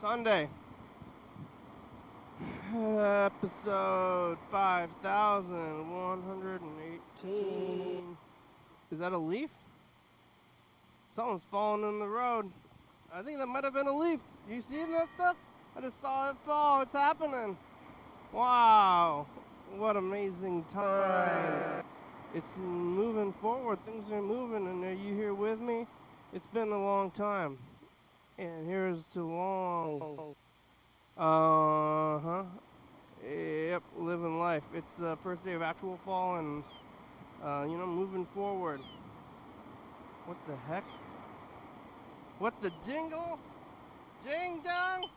Sunday. Episode 5118. Is that a leaf? Something's falling in the road. I think that might have been a leaf. You seeing that stuff? I just saw it fall. It's happening. Wow. What amazing time. It's moving forward. Things are moving. And are you here with me? It's been a long time. And here's to long. Yep, living life. It's the first day of actual fall and, moving forward. What the heck? What the jingle? Ding dong?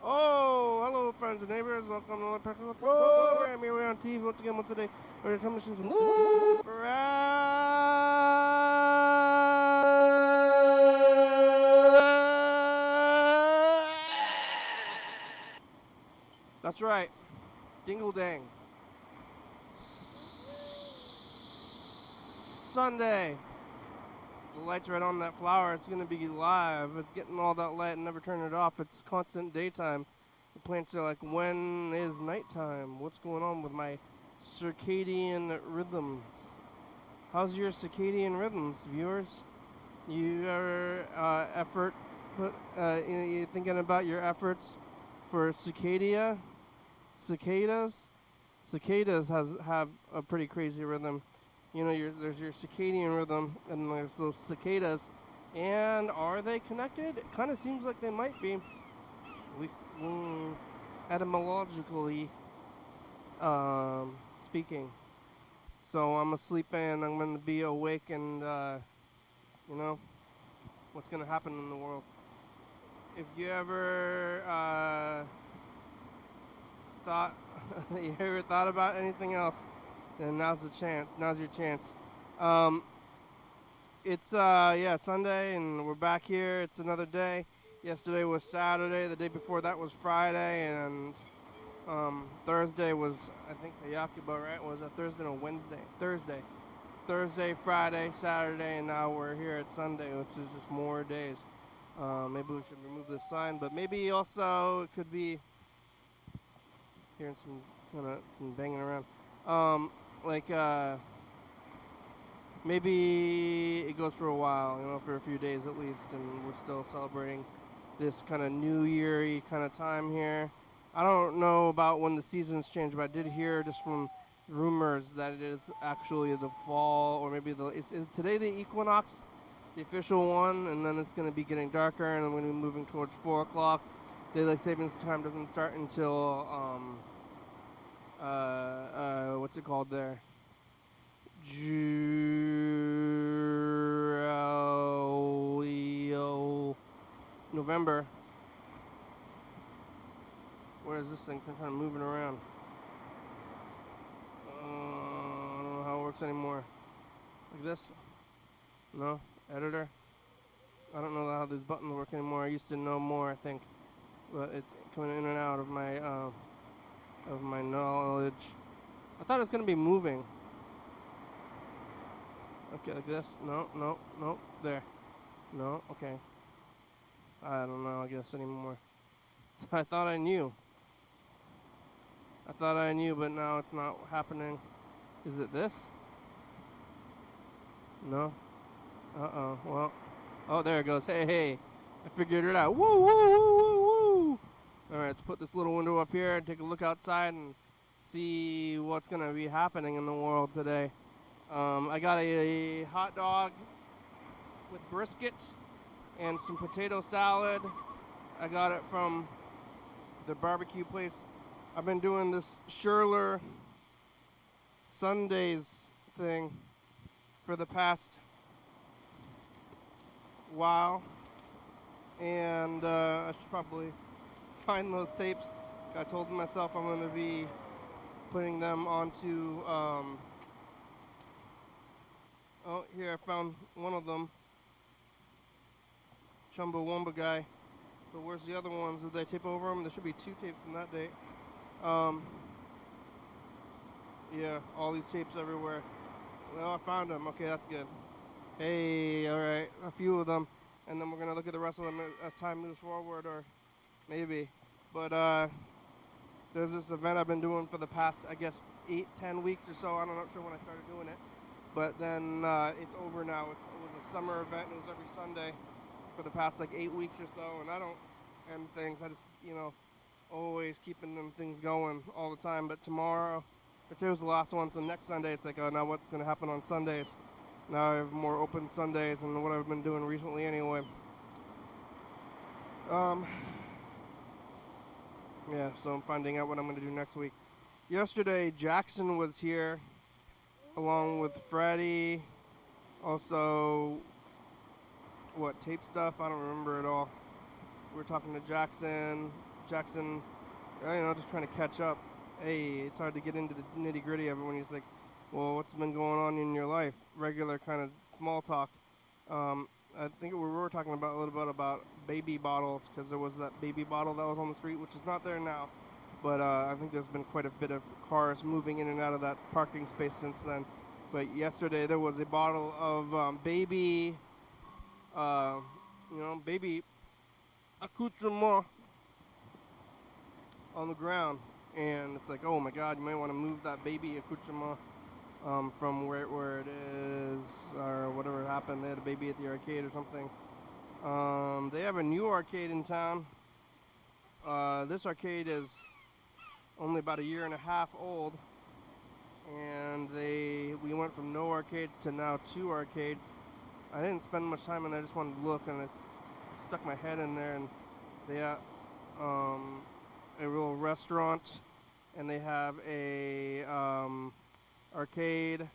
Oh, hello, friends and neighbors. Welcome to the Practical Program. Here we are on TV once again, once a day. We're coming to some That's right. Dingle dang. Sunday. The light's right on that flower. It's going to be live. It's getting all that light and never turn it off. It's constant daytime. The plants are like, when is nighttime? What's going on with my circadian rhythms? How's your circadian rhythms, viewers? You ever you thinking about your efforts for cicadas? Cicadas have a pretty crazy rhythm. There's your circadian rhythm, and there's those cicadas. And are they connected? It kind of seems like they might be, at least etymologically speaking. So I'm asleep and I'm going to be awake, and what's going to happen in the world. If you ever thought about anything else, then now's the chance. Now's your chance. It's Sunday, and we're back here. It's another day. Yesterday was Saturday. The day before that was Friday, and Thursday was, I think, the Yakuba, right? Was it Thursday or Wednesday? Thursday, Friday, Saturday, and now we're here at Sunday, which is just more days. Maybe we should remove this sign, but maybe also it could be hearing some banging around. Maybe it goes for a while, for a few days at least, and we're still celebrating this kind of New Year-y kind of time here. I don't know about when the seasons change, but I did hear just from rumors that it is actually the fall, or maybe is today the equinox, the official one, and then it's going to be getting darker, and then we're going to be moving towards 4 o'clock. Daylight savings time doesn't start until, what's it called there? November. Where is this thing kind of moving around? I don't know how it works anymore. Like this? No? Editor? I don't know how these buttons work anymore. I used to know more, I think. But it's coming in and out of my knowledge. I thought it was going to be moving. Okay, like this. No. There. No, okay. I don't know, I guess, anymore. I thought I knew, but now it's not happening. Is it this? No? Uh-oh, well. Oh, there it goes. Hey. I figured it out. Woo, woo, woo, woo, woo. All right, let's put this little window up here and take a look outside and see what's going to be happening in the world today. I got a hot dog with brisket and some potato salad. I got it from the barbecue place. I've been doing this Shirler Sundays thing for the past while, and I should probably find those tapes. I told myself I'm going to be putting them onto, here I found one of them, Chumbawamba guy. But where's the other ones? Did they tape over them? There should be 2 tapes from that date. Yeah, all these tapes everywhere. Well, I found them. Okay, that's good. Hey, all right, a few of them, and then we're gonna look at the rest of them as time moves forward, or maybe. But there's this event I've been doing for the past, I guess, 8, 10 weeks or so. I'm not sure when I started doing it, but then it's over now. It was a summer event. It was every Sunday for the past like 8 weeks or so, and I don't end things. I just, always keeping them things going all the time. But tomorrow, if it was the last one, so next Sunday, it's like, oh, now what's gonna happen on Sundays? Now I have more open Sundays and what I've been doing recently anyway. Um, yeah, so I'm finding out what I'm gonna do next week. Yesterday, Jackson was here along with Freddie. Also, what, tape stuff? I don't remember it all. We were talking to Jackson. Jackson, just trying to catch up. Hey, it's hard to get into the nitty gritty of it when he's like, well, what's been going on in your life? Regular kind of small talk. I think we were talking about a little bit about baby bottles, because there was that baby bottle that was on the street, which is not there now. But I think there's been quite a bit of cars moving in and out of that parking space since then. But yesterday there was a bottle of baby, baby accoutrement on the ground. And it's like, oh my God, you might want to move that baby accoutrement from where it is, or whatever happened. They had a baby at the arcade or something. They have a new arcade in town. This arcade is only about 1.5 years old, and we went from no arcades to now 2 arcades. I didn't spend much time in there. I just wanted to look, and it stuck my head in there. And they have a real restaurant, and they have a arcade,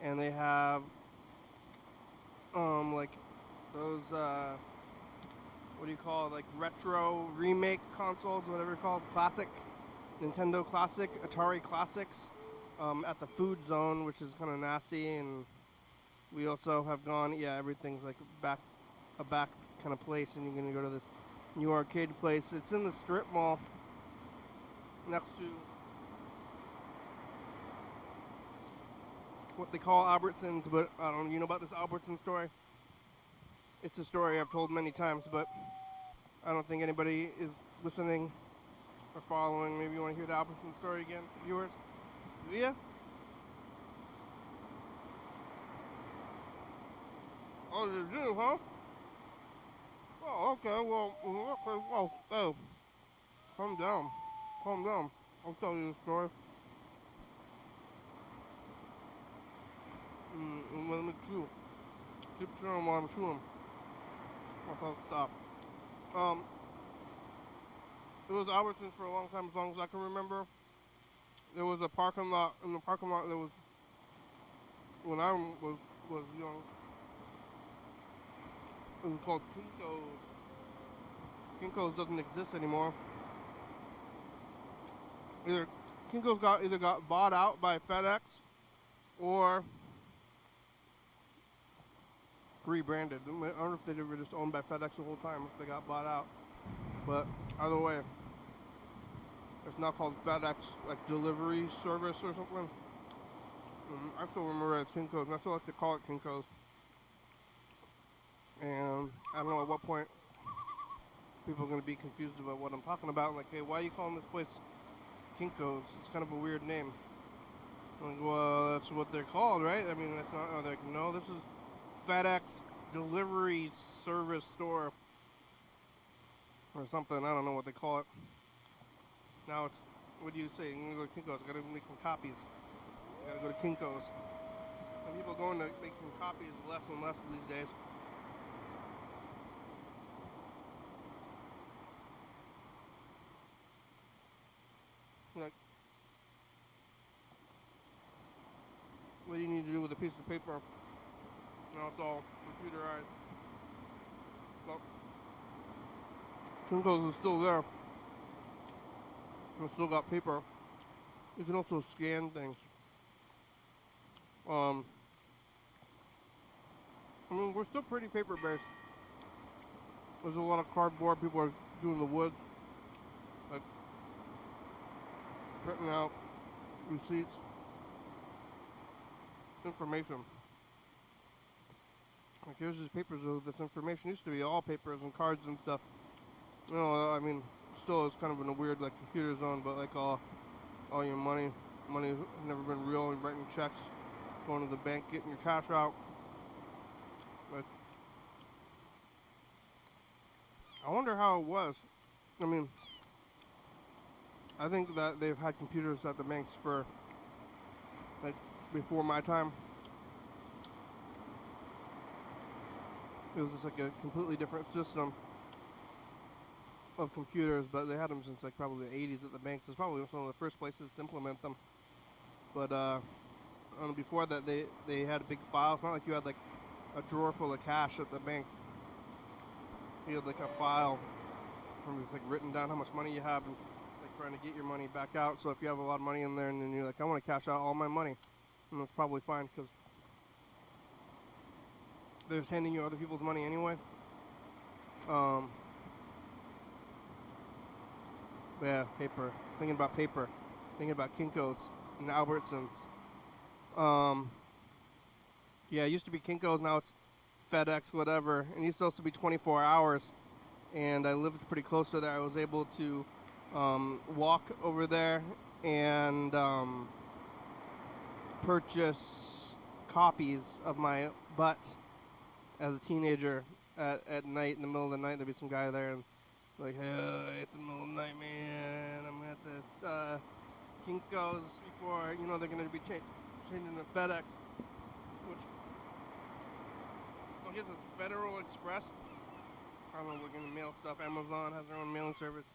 and they have like those what do you call it, like retro remake consoles, whatever you call it, classic Nintendo Classic, Atari Classics, at the food zone, which is kind of nasty. And we also have gone, everything's like a back kind of place, and you're gonna go to this new arcade place. It's in the strip mall next to what they call Albertsons, but I don't know, you know about this Albertson story? It's a story I've told many times, but I don't think anybody is listening or following. Maybe you want to hear the Albertson story again, viewers? Yeah? Oh, you do, huh? Oh, okay, well, calm down. Calm down. I'll tell you the story. Let me chew. Keep chewing while I'm chewing. I'll stop. Um, it was Albertsons for a long time, as long as I can remember. There was a parking lot. In the parking lot, there was, when I was young, it was called Kinko's. Kinko's doesn't exist anymore. Kinko's either got bought out by FedEx or rebranded. I don't know if they were just owned by FedEx the whole time, if they got bought out. But either way, it's now called FedEx, like delivery service or something. I still remember it as Kinko's, and I still like to call it Kinko's. And I don't know at what point people are going to be confused about what I'm talking about. Like, hey, why are you calling this place Kinko's? It's kind of a weird name. I'm like, well, that's what they're called, right? I mean, that's not. Oh, they're like, no, this is FedEx delivery service store or something. I don't know what they call it. Now it's, what do you say? I'm gonna go to Kinko's. I gotta make some copies. I gotta go to Kinko's. And people going to make some copies less and less these days. Like, what do you need to do with a piece of paper? Now it's all computerized. But Kinko's is still there. It's still got paper. You can also scan things. I mean, we're still pretty paper-based. There's a lot of cardboard. People are doing the wood, like printing out receipts. information. Like here's these papers of this information. Used to be all papers and cards and stuff. You know, I mean, still it's kind of in a weird like computer zone, but like all your money's never been real. You're writing checks, going to the bank, getting your cash out. Like, I wonder how it was. I mean, I think that they've had computers at the banks for like before my time. It was just like a completely different system of computers, but they had them since like probably the 80s at the banks. It's probably one of the first places to implement them. But before that, they had a big file. It's not like you had like a drawer full of cash at the bank. You had like a file from it's like written down how much money you have and like trying to get your money back out. So if you have a lot of money in there and then you're like, I want to cash out all my money, and that's probably fine because they're just handing you other people's money anyway. Yeah, paper. Thinking about paper. Thinking about Kinko's and Albertsons. Yeah, it used to be Kinko's, now it's FedEx, whatever. And it used to also be 24 hours. And I lived pretty close to there. I was able to walk over there and purchase copies of my butt as a teenager at night. In the middle of the night, there'd be some guy there and like, hey, it's the middle of the night, man. I'm at the Kinko's before, you know, they're going to be changing to FedEx, which I guess it's Federal Express. I don't know, we're going to mail stuff. Amazon has their own mailing service.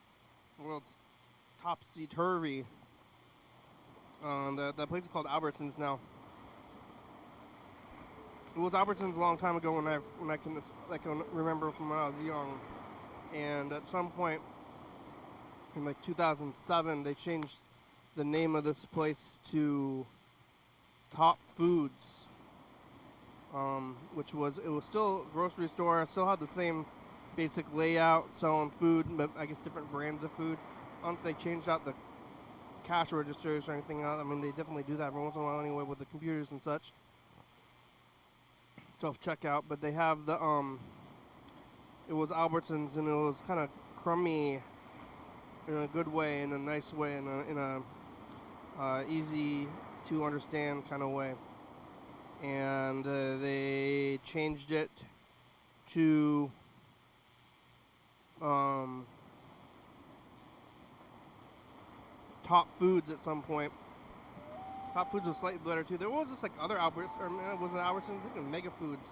The world's topsy-turvy. That place is called Albertsons now. It was Albertsons a long time ago when I can remember from when I was young. And at some point in like 2007, they changed the name of this place to Top Foods, which was still a grocery store. Still had the same basic layout, selling food, but I guess different brands of food. I don't think they changed out the cash registers or anything else. I mean, they definitely do that every once in a while anyway with the computers and such. Self-checkout, but they have the it was Albertsons, and it was kind of crummy in a good way, in a nice way, in a easy to understand kind of way. And they changed it to Top Foods at some point. Top Foods was slightly better too. There was this like other Albertsons, or was it Albertsons? I think Mega Foods,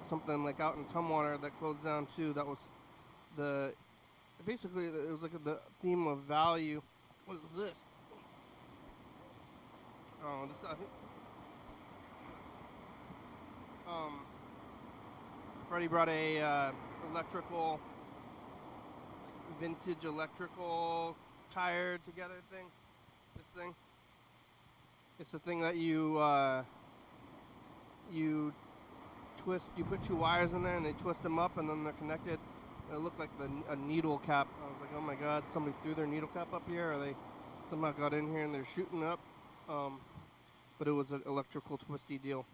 something like out in Tumwater that closed down too. That was basically it was like the theme of value. What is this? Oh, this I think. Freddie brought a vintage electrical tire together thing. This thing. It's a thing that you twist. You put two wires in there and they twist them up and then they're connected. And it looked like a needle cap. I was like, oh my god, somebody threw their needle cap up here, or they somehow got in here and they're shooting up. But it was an electrical twisty deal.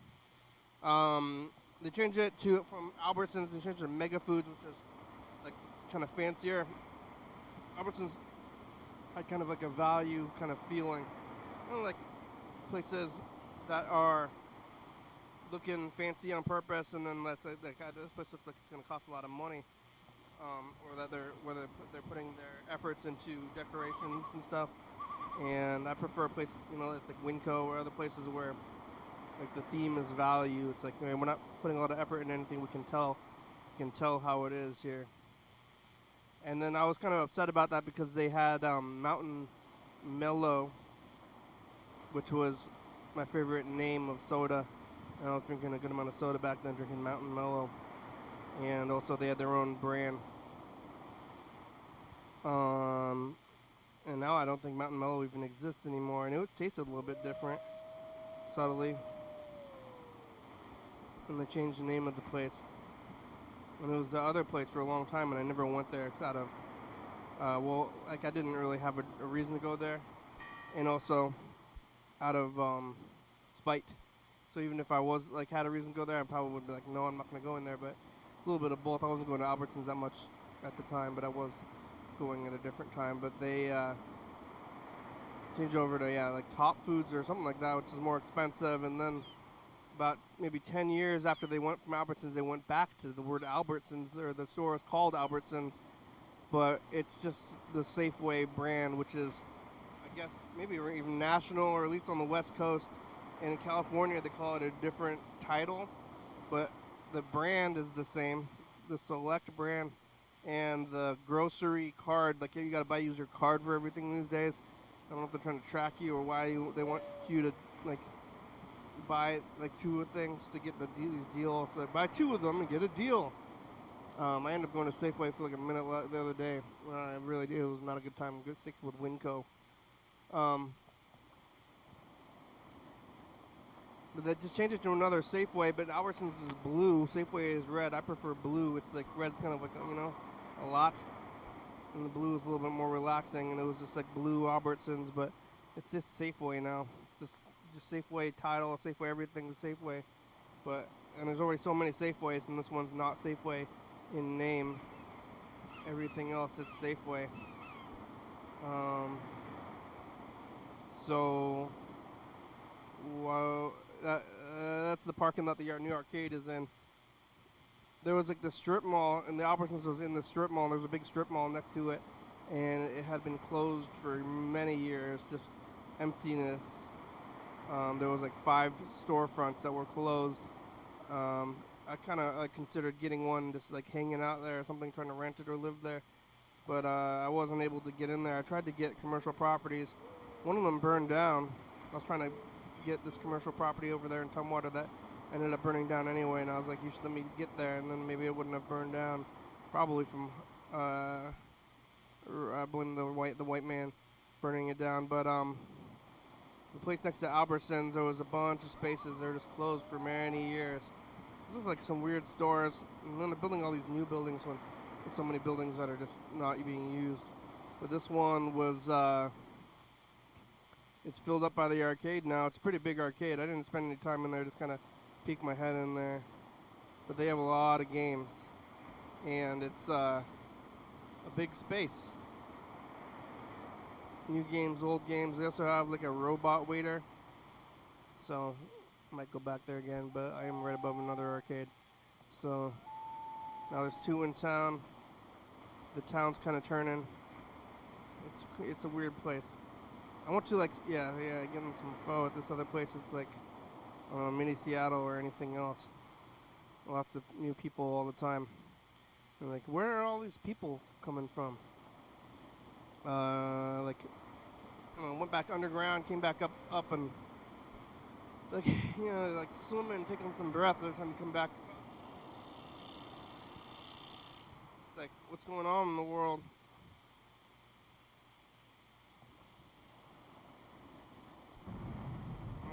They changed it from Albertsons. They changed it to Mega Foods, which is like kind of fancier. Albertsons had kind of like a value kind of feeling. You know, like places that are looking fancy on purpose, and then this place looks like it's going to cost a lot of money, or that they're putting their efforts into decorations and stuff. And I prefer places, you know, it's like Winco or other places where like the theme is value. It's like, man, we're not putting a lot of effort in anything. We can tell how it is here. And then I was kind of upset about that because they had Mountain Mellow, which was my favorite name of soda. And I was drinking a good amount of soda back then, drinking Mountain Mellow. And also they had their own brand. And now I don't think Mountain Mellow even exists anymore. And it tasted a little bit different, subtly. And they changed the name of the place. And it was the other place for a long time, and I never went there out of, I didn't really have a reason to go there. And also out of spite. So even if I was like had a reason to go there, I probably would be like, no, I'm not going to go in there. But a little bit of both. I wasn't going to Albertsons that much at the time, but I was going at a different time. But they changed over to like Top Foods or something like that, which is more expensive. And then about maybe 10 years after they went from Albertsons, they went back to the word Albertsons, or the store is called Albertsons, but it's just the Safeway brand, which is, I guess, maybe even national, or at least on the West Coast. And in California, they call it a different title, but the brand is the same, the Select brand, and the grocery card. Like, you got to use your card for everything these days. I don't know if they're trying to track you or why they want you to like buy like 2 things to get these deals. So buy 2 of them and get a deal. I ended up going to Safeway for like a minute the other day. I really did. It was not a good time. I'm good sticking with Winco. But they just changed it to another Safeway, but Albertsons is blue. Safeway is red. I prefer blue. It's like red's kind of like, a lot. And the blue is a little bit more relaxing, and it was just like blue Albertsons, but it's just Safeway now. It's just Safeway title, Safeway everything, Safeway. And there's already so many Safeways, and this one's not Safeway in name. Everything else, it's Safeway. So, that's the parking lot the new arcade is in. There was like the strip mall, and the Albertsons was in the strip mall. There's a big strip mall next to it, and it had been closed for many years, just emptiness. There was like 5 storefronts that were closed. I kind of considered getting one, just like hanging out there or something, trying to rent it or live there. But I wasn't able to get in there. I tried to get commercial properties. One of them burned down. I was trying to get this commercial property over there in Tumwater that ended up burning down anyway, and I was like, you should let me get there, and then maybe it wouldn't have burned down. Probably from I blame the white man burning it down. But the place next to Albertsons, there was a bunch of spaces that were just closed for many years. This is like some weird stores, and then they're building all these new buildings when there's so many buildings that are just not being used. But this one was it's filled up by the arcade now. It's a pretty big arcade. I didn't spend any time in there, just kind of peek my head in there. But they have a lot of games, and it's a big space. New games, old games. They also have like a robot waiter. So I might go back there again, but I am right above another arcade. So now there's 2 in town. The town's kind of turning. It's a weird place. I want to get them some pho at this other place. It's like mini Seattle or anything else. Lots of new people all the time. And like, where are all these people coming from? Went back underground, came back up and like swimming, taking some breath every time you come back. It's like, what's going on in the world?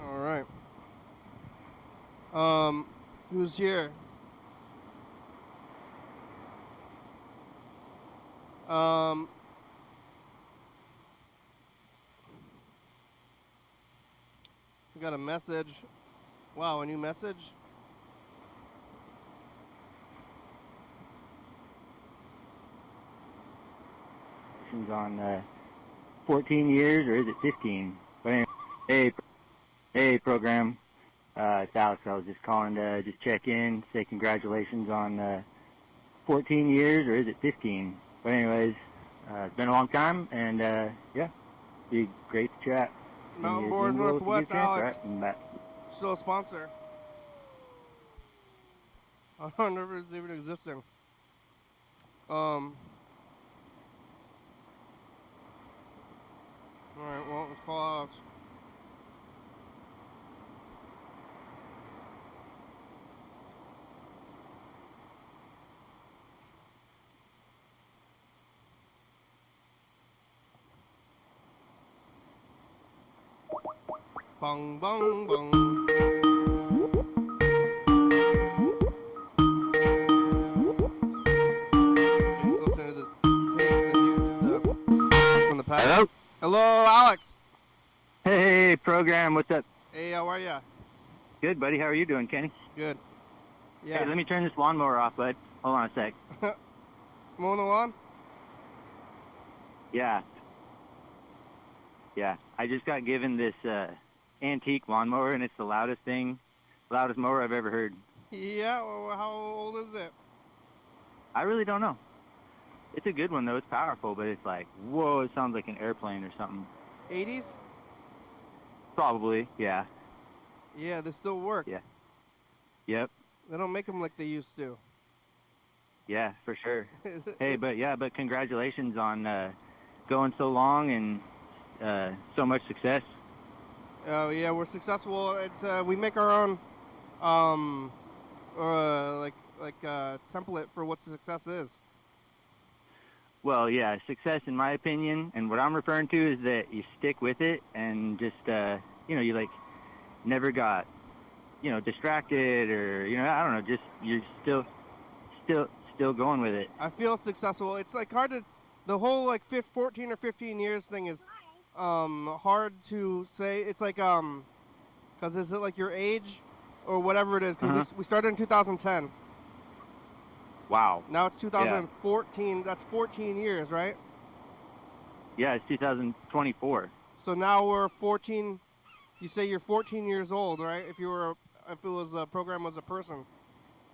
All right. Who's here? We got a message. Wow, a new message? On 14 years, or is it 15? But anyway, hey, program. It's Alex. I was just calling to just check in, say congratulations on 14 years, or is it 15? But anyways, it's been a long time, and be great to chat. Mountain Board Northwest, Alex. Right, still a sponsor. I don't know if it's even existing. Alright, well, let's call Alex. Bong, bong, bong. Hello? Hello, Alex. Hey, program. What's up? Hey, how are ya? Good, buddy. How are you doing, Kenny? Good. Hey, Yeah. let me turn this lawnmower off, bud. Hold on a sec. Mowing the lawn? Yeah. Yeah. I just got given this antique lawnmower, and it's the loudest mower I've ever heard. Yeah. Well, how old is it? I really don't know. It's a good one, though. It's powerful, but it's like, whoa, it sounds like an airplane or something. 80s? Probably, yeah. Yeah, they still work. Yeah. Yep. They don't make them like they used to. Yeah, for sure. Hey, but congratulations on going so long and so much success. Yeah, we're successful. It's we make our own template for what success is. Well, yeah, success in my opinion, and what I'm referring to is that you stick with it and just you like never got distracted or I don't know, just you're still going with it. I feel successful. It's like hard to the whole like 14 or 15 years thing is hard to say. It's like because is it like your age or whatever it is? Because we started in 2010. Wow. Now it's 2014. Yeah. That's 14 years, right? Yeah, it's 2024. So now we're 14. You say you're 14 years old, right? If it was a program was a person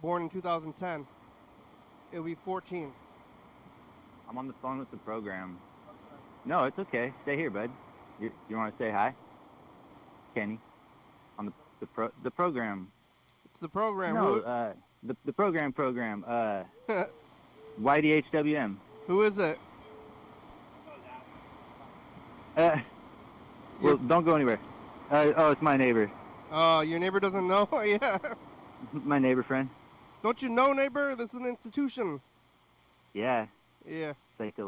born in 2010, it would be 14. I'm on the phone with the program. No, it's okay. Stay here, bud. You want to say hi, Kenny? On the program. It's the program. No, the program. YDHWM. Who is it? Well, don't go anywhere. It's my neighbor. Oh, your neighbor doesn't know? Yeah. My neighbor friend. Don't you know, neighbor? This is an institution. Yeah. Yeah. It's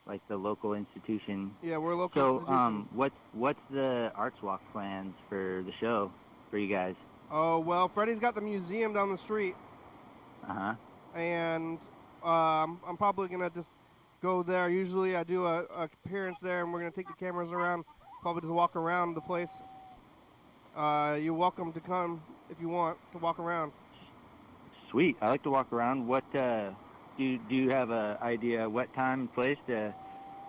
like the local institution. Yeah, we're a local institution. So, what's the Arts Walk plans for the show for you guys? Oh, well, Freddie's got the museum down the street. Uh-huh. And I'm probably going to just go there. Usually I do a appearance there, and we're going to take the cameras around, probably just walk around the place. You're welcome to come if you want to walk around. Sweet. I like to walk around. What do you have an idea what time and place to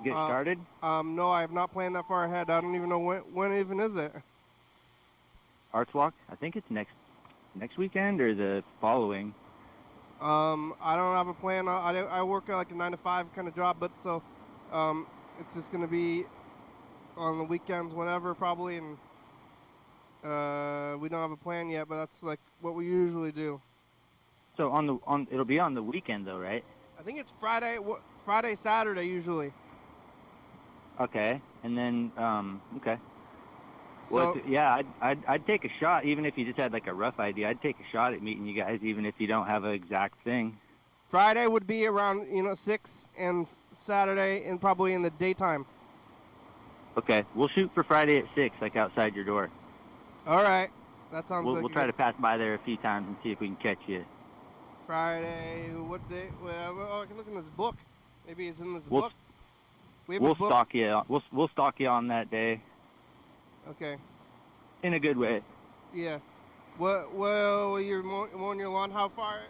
get started? No, I have not planned that far ahead. I don't even know when even is it. Arts Walk? I think it's next weekend or the following. I don't have a plan. I work like a 9 to 5 kind of job, but so it's just gonna be on the weekends whenever probably, and we don't have a plan yet, but that's like what we usually do. So it'll be on the weekend though, right? I think it's Friday, Saturday usually. Okay, and then okay. So, well, yeah, I'd take a shot even if you just had like a rough idea. I'd take a shot at meeting you guys even if you don't have an exact thing. Friday would be around 6, and Saturday and probably in the daytime. Okay, we'll shoot for Friday at 6, like outside your door. All right, that sounds. We'll try to pass by there a few times and see if we can catch you. Friday, what day? Well, I can look in this book. Maybe it's in this book. We'll stalk you. We'll stalk you on that day. Okay. In a good way. Yeah. Well, you're mowing your lawn. How far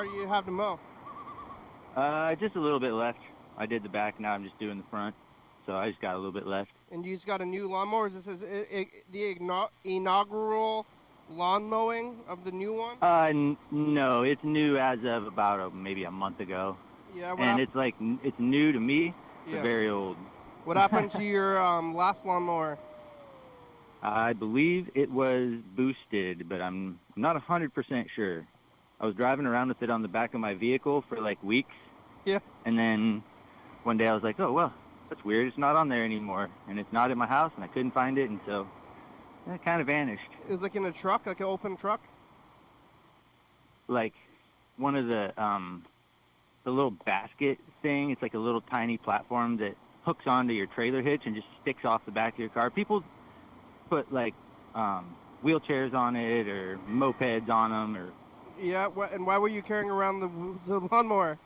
do you have to mow? Just a little bit left. I did the back. Now I'm just doing the front. So I just got a little bit left. And you just got a new lawnmower? Is this the inaugural lawn mowing of the new one? No, it's new as of about maybe a month ago. Yeah. And it's new to me. Yeah. But very old. What happened to your last lawnmower? I believe it was boosted, but I'm not 100% sure. I was driving around with it on the back of my vehicle for like weeks. Yeah. And then one day I was like, oh, well, that's weird. It's not on there anymore. And it's not at my house, and I couldn't find it, and so it kind of vanished. It was like in a truck, like an open truck? Like one of the little basket thing. It's like a little tiny platform that hooks onto your trailer hitch and just sticks off the back of your car. People put like wheelchairs on it or mopeds on them or. Yeah, and why were you carrying around the lawnmower?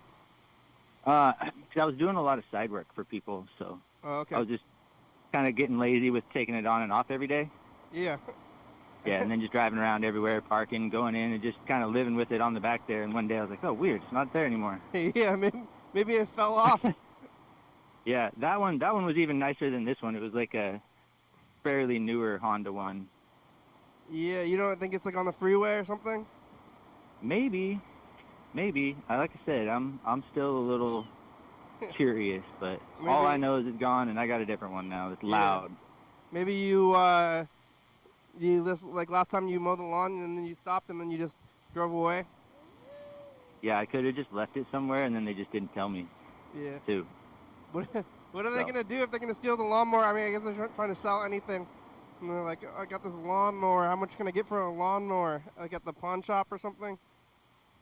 'Cause I was doing a lot of side work for people, so okay. I was just kind of getting lazy with taking it on and off every day. Yeah. Yeah, and then just driving around everywhere, parking, going in, and just kind of living with it on the back there. And one day I was like, oh, weird, it's not there anymore. Yeah, maybe it fell off. Yeah, that one was even nicer than this one. It was like a fairly newer Honda one. Yeah, you don't think it's like on the freeway or something? Maybe. Like I said, I'm still a little curious, but all I know is it's gone, and I got a different one now. It's loud. Maybe you like last time you mowed the lawn and then you stopped and then you just drove away. Yeah, I could have just left it somewhere, and then they just didn't tell me. Yeah. Too. What are they gonna do if they're gonna steal the lawnmower? I mean, I guess they're trying to sell anything. And they're like, I got this lawnmower. How much can I get for a lawnmower? Like at the pawn shop or something?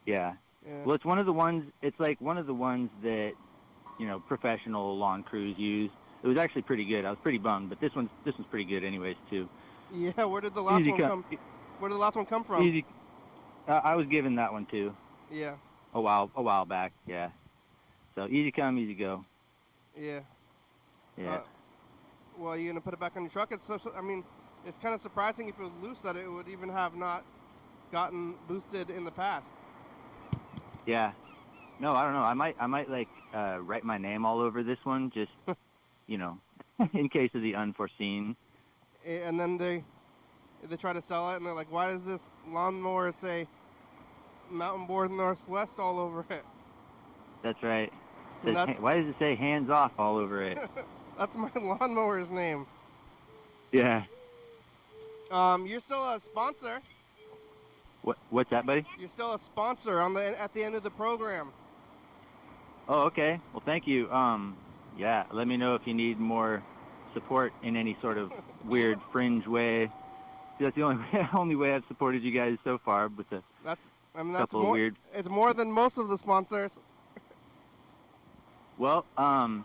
Yeah. Well, it's one of the ones. It's like one of the ones that, you know, professional lawn crews use. It was actually pretty good. I was pretty bummed, but this one's pretty good, anyways, too. Yeah. Where did the last one come? Where did the last one come from? Easy. I was given that one too. Yeah. A while back. Yeah. So easy come, easy go. Yeah. Yeah. Well, you gonna put it back on your truck? I mean, it's kind of surprising if it was loose that it would even have not gotten boosted in the past. Yeah. No, I don't know. I might like write my name all over this one, just you know, in case of the unforeseen. And then they try to sell it, and they're like, "Why does this lawnmower say Mountain Board Northwest all over it?" That's right. Why does it say hands off all over it? That's my lawnmower's name. Yeah. You're still a sponsor. What's that, buddy? You're still a sponsor at the end of the program. Oh, okay. Well, thank you. Yeah. Let me know if you need more support in any sort of weird fringe way. That's the only way I've supported you guys so far. With that's couple of weird. It's more than most of the sponsors. Well, I'll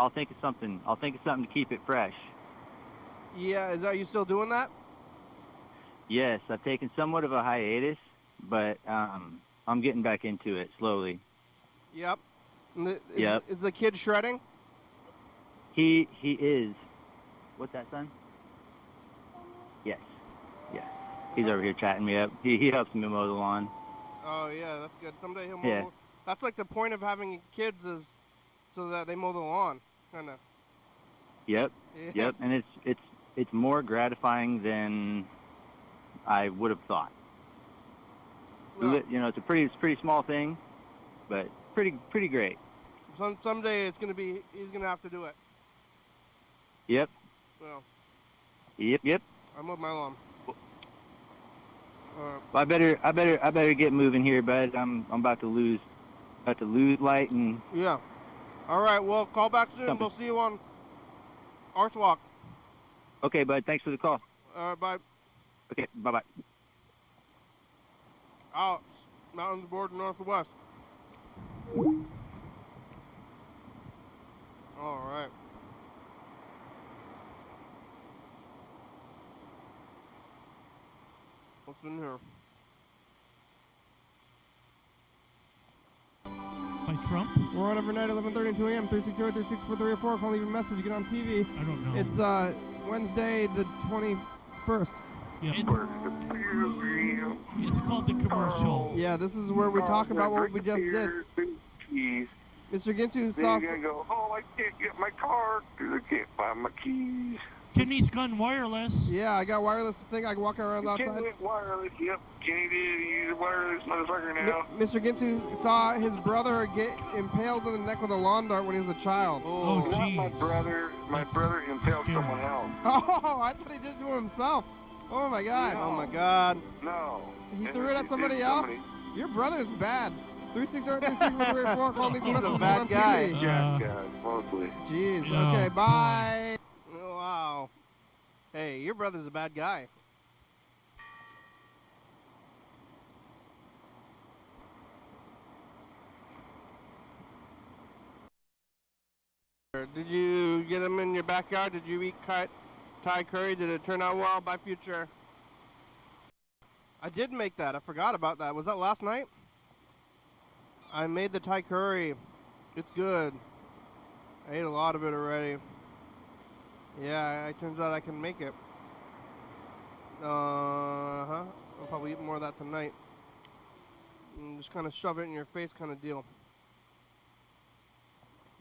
think of something. I'll think of something to keep it fresh. Yeah, are you still doing that? Yes, I've taken somewhat of a hiatus, but I'm getting back into it slowly. Yep. Yep. Is the kid shredding? He is. What's that, son? Yes. Yeah. He's over here chatting me up. He helps me mow the lawn. Oh yeah, that's good. Someday he'll mow. Yeah. That's like the point of having kids is so that they mow the lawn, kind of. Yep. Yeah. Yep. And it's more gratifying than I would have thought. Well, you know, it's a pretty small thing, but pretty great. Someday he's gonna have to do it. Yep. Well. Yep. I mowed my lawn. Well, I better get moving here, bud. I'm about to lose light and. Yeah. All right. Well, call back soon. Something. We'll see you on Arch Walk. Okay, bud. Thanks for the call. All right. Bye. Okay. Bye. Alex, Mountain Board Northwest. All right. What's in here? By Trump? We're on every night, 11:30 to 2 a.m. 360-364-304. If I leave a message, you get on TV. I don't know. It's Wednesday, the 21st. Yeah. It's called the commercial. Yeah, this is where we talk about what we just did. Keys. Mr. Gintu, Then you're gonna go, oh, I can't get my car because I can't find my keys. Kenny's gone wireless. Yeah, I got wireless thing. I can walk around outside. Kenny went wireless. Yep, Kenny did. He's a wireless motherfucker now. Mr. Gintu saw his brother get impaled in the neck with a lawn dart when he was a child. Oh, Not jeez. my brother. My brother impaled someone else. Oh, I thought he did it to himself. Oh my God. No. Oh my God. No. He threw it at somebody else? Your brother is bad. 360-364-304. Call me. He's a bad guy. Yeah, mostly. Jeez. Yeah. Okay, bye. Oh, wow. Hey, your brother's a bad guy. Did you get him in your backyard? Did you eat Thai curry? Did it turn out well? Bye, future. I did make that. I forgot about that. Was that last night? I made the Thai curry. It's good. I ate a lot of it already. Yeah, it turns out I can make it. I'll probably eat more of that tonight. And just kind of shove it in your face kind of deal.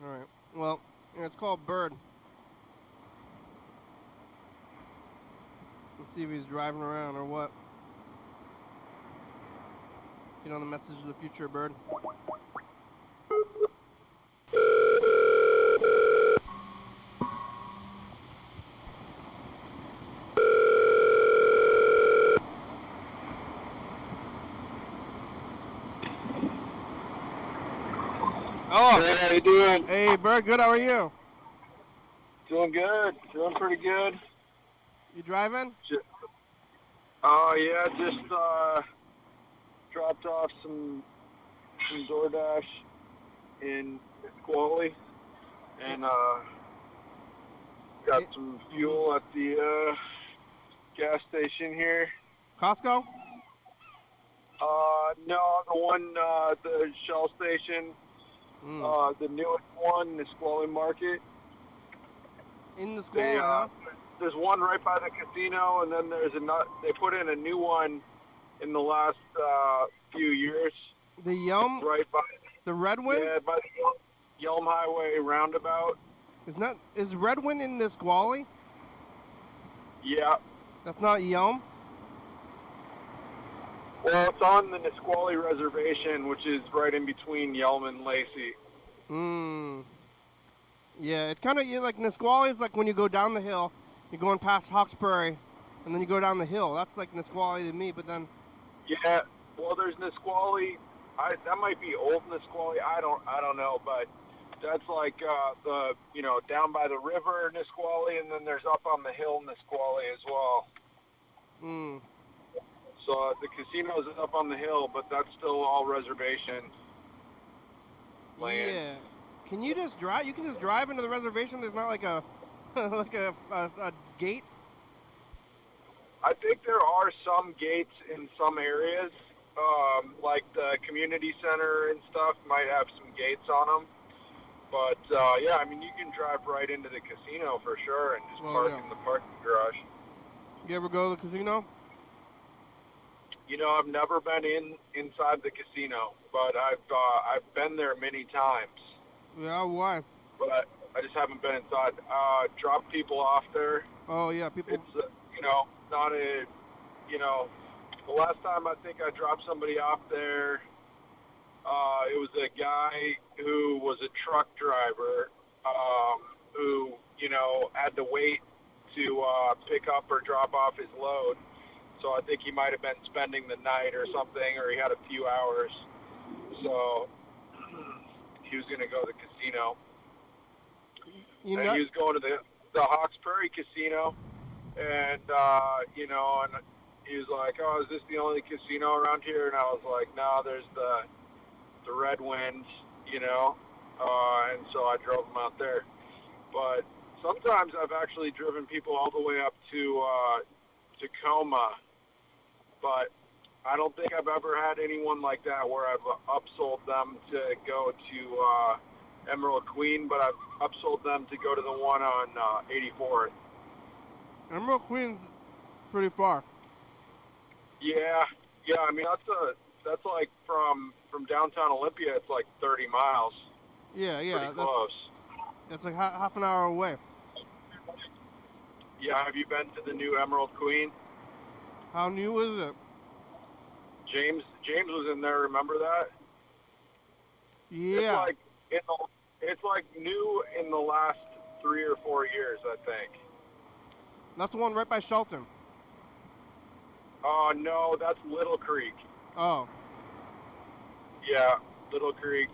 Alright. Well, yeah, it's called Bird. Let's see if he's driving around or what. Get on the message of the future, Bird. Oh! Hey, how you doing? Hey, Bird, good, how are you? Doing good. Doing pretty good. You driving? Oh, yeah, just dropped off some DoorDash in Squally and got some fuel at the gas station here. Costco? No, the one, the Shell station, the newest one, the Squally Market. In the Squally, huh? There's one right by the casino, and then there's another. They put in a new one in the last few years. The Yelm? Right by The Redwind? Yeah, by the Yelm Highway roundabout. Is Redwind in Nisqually? Yeah. That's not Yelm? Well, it's on the Nisqually Reservation, which is right in between Yelm and Lacey. Yeah, it's kind of like Nisqually is like when you go down the hill, you're going past Hawkesbury, and then you go down the hill. That's like Nisqually to me, but then... Yeah, well, there's Nisqually. That might be old Nisqually. I don't know, but that's like the down by the river Nisqually, and then there's up on the hill Nisqually as well. So the casino's up on the hill, but that's still all reservation land. Yeah. Can you just drive? You can just drive into the reservation. There's not like a like a gate. I think there are some gates in some areas, like the community center and stuff might have some gates on them. But yeah, I mean you can drive right into the casino for sure and just park in the parking garage. You ever go to the casino? You know, I've never been inside the casino, but I've been there many times. Yeah, why? But I just haven't been inside. Drop people off there. Oh yeah, people. It's not a the last time I think I dropped somebody off there, it was a guy who was a truck driver who had to wait to pick up or drop off his load. So I think he might have been spending the night or something, or he had a few hours. So he was going to go to the casino. He was going to the Hawks Prairie Casino, and and he was like, "Oh, is this the only casino around here?" And I was like, "No, there's the Red Wind, and so I drove him out there. But sometimes I've actually driven people all the way up to Tacoma, but I don't think I've ever had anyone like that where I've upsold them to go to Emerald Queen, but I've upsold them to go to the one on 84th. Emerald Queen's pretty far. Yeah. I mean that's like from downtown Olympia. It's like 30 miles. Yeah. Pretty close. That's like half an hour away. Yeah. Have you been to the new Emerald Queen? How new is it? James was in there. Remember that? Yeah. It's like new in the last 3 or 4 years, I think. That's the one right by Shelton. Oh no, that's Little Creek. Oh. Yeah, Little Creek.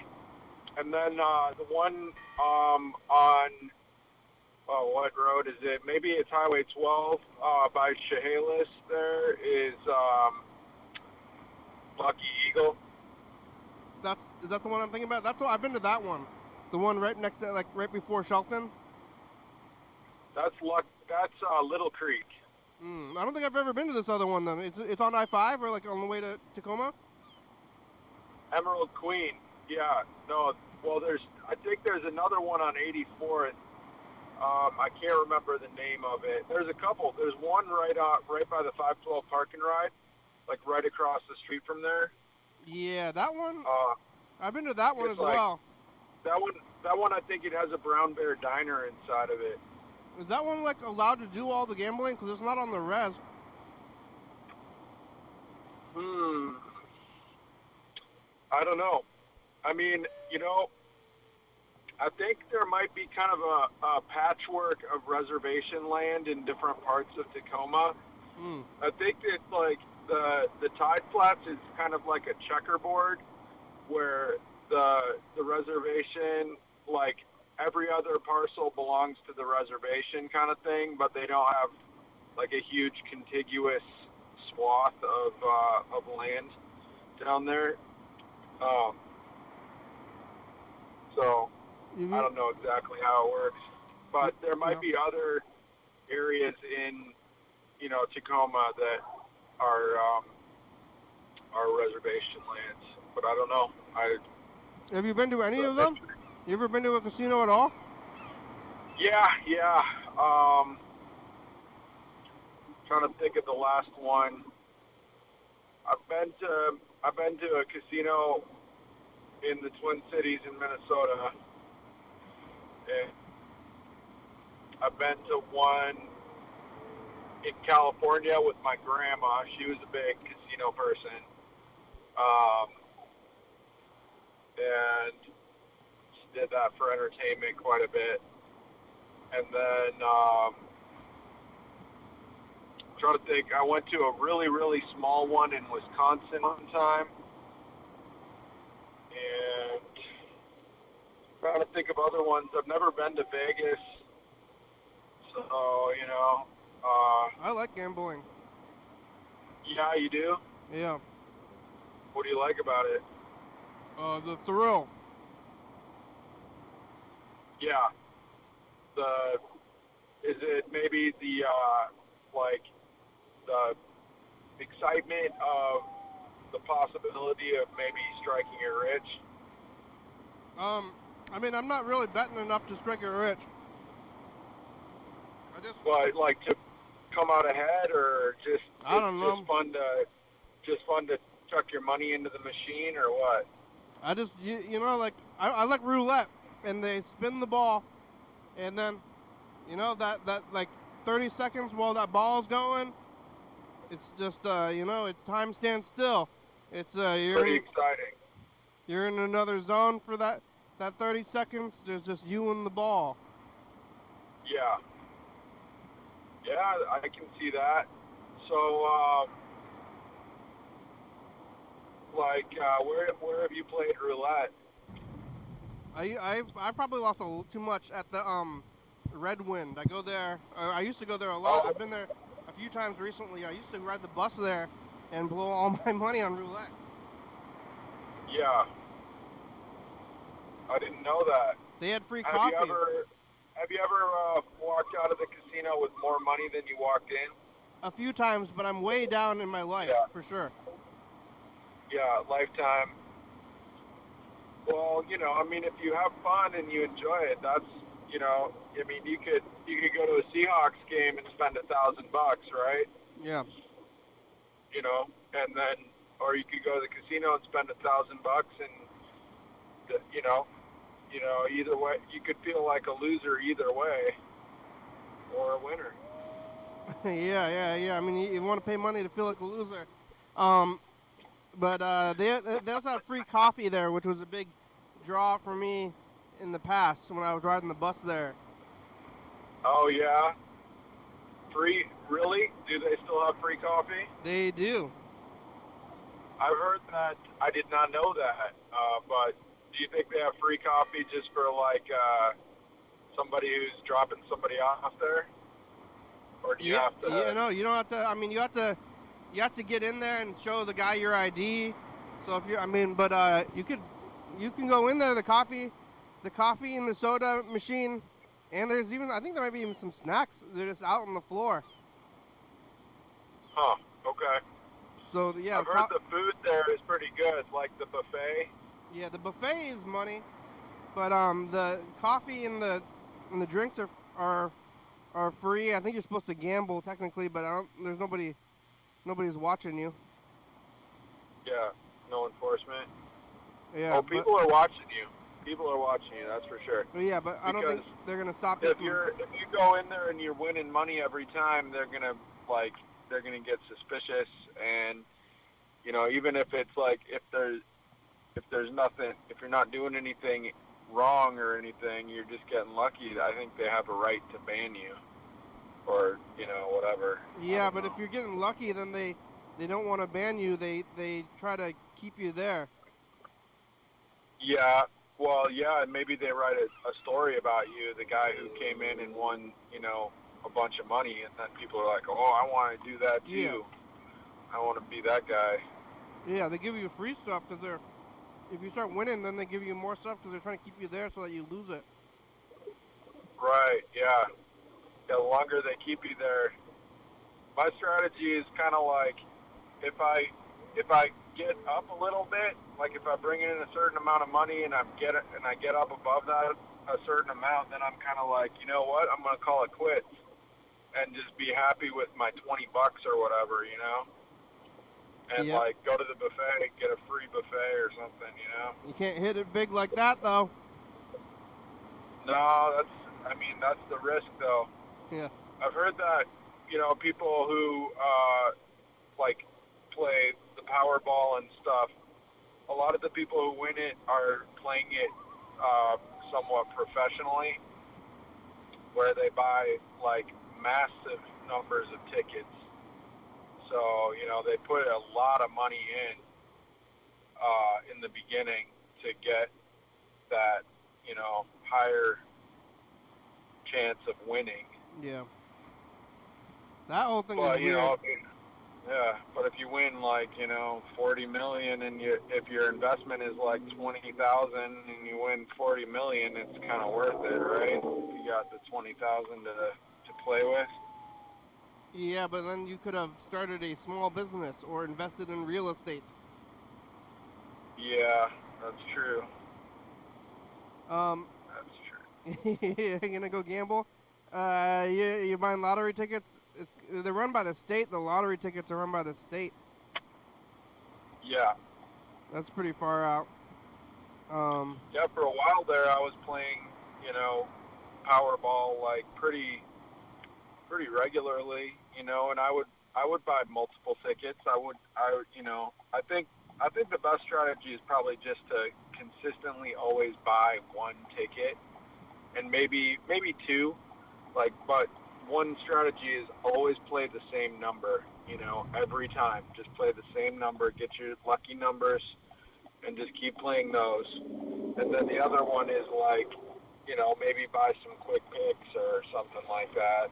And then the one on what road is it? Maybe it's Highway 12 by Chehalis. There is Lucky Eagle. Is that the one I'm thinking about? I've been to that one. The one right next to, like, right before Shelton. That's Little Creek. I don't think I've ever been to this other one then. It's on I-5 or like on the way to Tacoma? Emerald Queen. Yeah. No. Well, I think there's another one on 84th I can't remember the name of it. There's a couple. There's one right by the 512 Park and Ride, like right across the street from there. Yeah, that one. Uh, I've been to that one it's as like- well. That one, I think it has a Brown Bear Diner inside of it. Is that one like allowed to do all the gambling? Because it's not on the res. I don't know. I mean, I think there might be kind of a patchwork of reservation land in different parts of Tacoma. I think that like the Tide Flats is kind of like a checkerboard where the reservation, like every other parcel belongs to the reservation kind of thing, but they don't have like a huge contiguous swath of land down there. So I don't know exactly how it works, but there might be other areas in, Tacoma that are reservation lands, but I don't know. Have you been to any of them? You ever been to a casino at all? Yeah. Trying to think of the last one. I've been to a casino in the Twin Cities in Minnesota, and I've been to one in California with my grandma. She was a big casino person, and she did that for entertainment quite a bit. And then trying to think, I went to a really, really small one in Wisconsin one time, and trying to think of other ones. I've never been to Vegas, so I like gambling. Yeah, you do? Yeah. What do you like about it? The thrill. Yeah. Is it maybe the the excitement of the possibility of maybe striking it rich? I mean, I'm not really betting enough to strike it rich. Well, like to come out ahead, or just I don't know. Just fun to chuck your money into the machine, or what? I just like I like roulette, and they spin the ball, and then that like 30 seconds while that ball's going, it's just time stands still. It's Pretty exciting. You're in another zone for that 30 seconds. There's just you and the ball. Yeah. Yeah, I can see that. So, where have you played roulette? I probably lost too much at the Red Wind. I go there. I used to go there a lot. Oh. I've been there a few times recently. I used to ride the bus there and blow all my money on roulette. Yeah. I didn't know that. They had free coffee. Have you ever walked out of the casino with more money than you walked in? A few times, but I'm way down in my life, for sure. Yeah, lifetime. Well, if you have fun and you enjoy it, that's, you could go to a Seahawks game and spend $1,000, right? Yeah. And then, or you could go to the casino and spend $1,000 and, either way, you could feel like a loser either way, or a winner. yeah. I mean, you want to pay money to feel like a loser. But they also have free coffee there, which was a big draw for me in the past when I was riding the bus there. Oh, yeah? Free? Really? Do they still have free coffee? They do. I've heard that. I did not know that. But do you think they have free coffee just for, somebody who's dropping somebody off there? Or do you have to... No, you don't have to. I mean, you have to get in there and show the guy your ID. So if you can go in there, the coffee and the soda machine, and there's I think there might be even some snacks. They're just out on the floor. Huh, okay. So, yeah. I've heard the food there is pretty good, like the buffet. Yeah, the buffet is money, but the coffee and the drinks are are free. I think you're supposed to gamble technically, but there's nobody's watching you. Yeah, no enforcement. Yeah. Oh, people are watching you. People are watching you. That's for sure. Yeah, but I don't think Because they're gonna stop you. If you go in there and you're winning money every time, they're gonna get suspicious, and you know, even if it's like if there's nothing, if you're not doing anything wrong or anything, you're just getting lucky. I think they have a right to ban you, or you know, whatever. Yeah, but if you're getting lucky, then they don't want to ban you. They try to keep you there. Yeah, well, yeah, and maybe they write a story about you, the guy who came in and won, you know, a bunch of money, and then people are like, oh, I want to do that too. Yeah. I want to be that guy. Yeah, they give you free stuff because if you start winning, then they give you more stuff because they're trying to keep you there so that you lose it. Right, yeah. The longer they keep you there. My strategy is kind of like if I get up a little bit, like if I bring in a certain amount of money and I get up above that a certain amount, then I'm kind of like, you know what, I'm gonna call it quits and just be happy with my $20 or whatever, you know, and Yep. like go to the buffet, get a free buffet or something, you know. You can't hit it big like that though. No, that's the risk though. Yeah. I've heard that, you know, people who like play the Powerball and stuff, a lot of the people who win it are playing it somewhat professionally, where they buy like massive numbers of tickets. So, you know, they put a lot of money in the beginning to get that, you know, higher chance of winning. Yeah. That whole thing Well, is you weird. know, yeah, but if you win like, you know, 40 million and if your investment is like 20,000 and you win 40 million, it's kind of worth it, right? If you got the 20,000 to play with. Yeah, but then you could have started a small business or invested in real estate. Yeah, that's true. That's true. You're gonna go gamble? You buying lottery tickets? They're run by the state. The lottery tickets are run by the state. Yeah. That's pretty far out. Yeah, for a while there, I was playing, you know, Powerball like pretty regularly, you know, and I would buy multiple tickets. You know, I think the best strategy is probably just to consistently always buy one ticket, and maybe two, like, but one strategy is always play the same number, you know, every time. Just play the same number, get your lucky numbers, and just keep playing those. And then the other one is like, you know, maybe buy some quick picks or something like that.